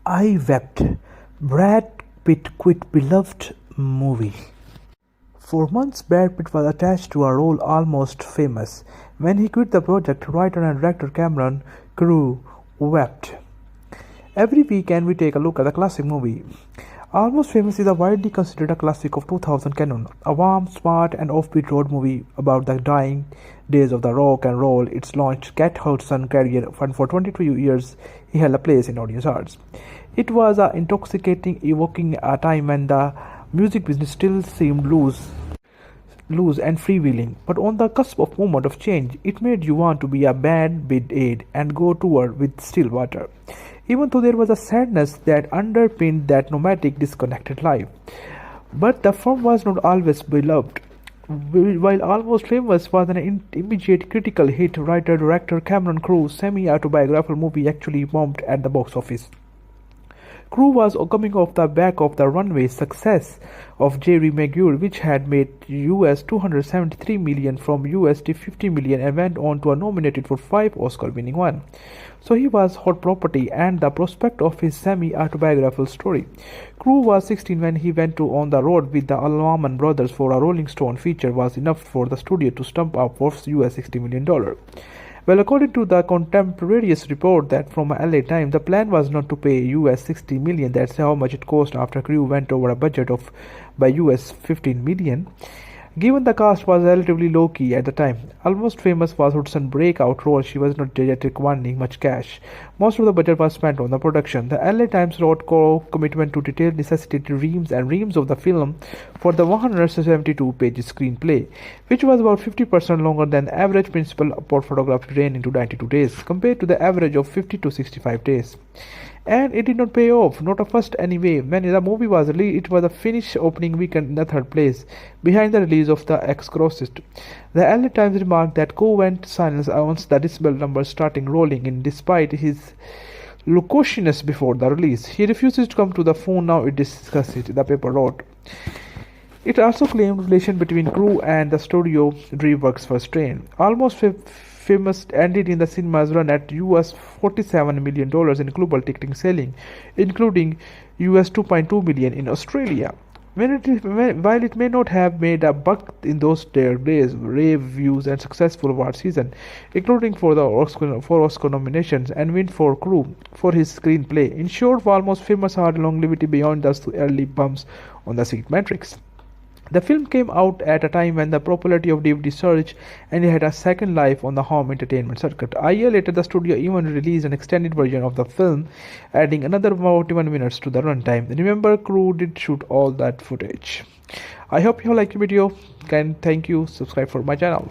I Wept. Brad Pitt quit beloved movie. For months, Brad Pitt was attached to a role Almost Famous. When he quit the project, writer and director Cameron Crowe wept. Every weekend, we take a look at the classic movie. Almost Famous is a widely considered a classic of 2000 canon, a warm, smart, and offbeat road movie about the dying days of the rock and roll. It's launched Cat Hudson's career, and for 22 years he held a place in audience hearts. It was intoxicating, evoking a time when the music business still seemed loose and freewheeling, but on the cusp of moment of change. It made you want to be a band bid aid and go tour with Stillwater, even though there was a sadness that underpinned that nomadic, disconnected life. But the firm was not always beloved. While Almost Famous was an immediate critical hit, writer-director Cameron Crowe's semi-autobiographical movie actually bombed at the box office. Crowe was coming off the back of the runaway success of Jerry Maguire, which had made US $273 million from USD $50 million and went on to be nominated for 5 Oscar, winning one. So he was hot property, and the prospect of his semi-autobiographical story. Crowe was 16 when he went on the road with the Allman Brothers for a Rolling Stone feature was enough for the studio to stump up for US $60 million. Well, according to the contemporaneous report that from LA Times, the plan was not to pay US $60 million. That's how much it cost after Crowe went over a budget of by US $15 million. Given the cast was relatively low-key at the time, Almost Famous was Hudson's breakout role. She was not yet commanding much cash. Most of the budget was spent on the production. The LA Times wrote commitment to detail necessitated reams and reams of the film for the 172-page screenplay, which was about 50% longer than the average principal photograph ran into 92 days, compared to the average of 50 to 65 days. And it did not pay off, not at first anyway. When the movie was released, it was a finished opening weekend in the third place, behind the release of The Exorcist. The LA Times remarked that Crowe went silent once the decibel numbers started rolling in, despite his loquaciousness before the release. He refuses to come to the phone now it discusses it, the paper wrote. It also claimed relation between Crowe and the studio DreamWorks was strained. Almost Famous ended in the cinemas run at US $47 million in global ticketing selling, including US $2.2 million in Australia. While it may not have made a buck in those days, rave views and successful award season, including for Oscar nominations and win for Crowe for his screenplay, ensured Almost Famous had longevity beyond the early bumps on the seat metrics. The film came out at a time when the popularity of DVD surged, and it had a second life on the home entertainment circuit. A year later, the studio even released an extended version of the film, adding another 41 minutes to the runtime. Remember, Crowe did shoot all that footage. I hope you like the video, and thank you. Subscribe for my channel.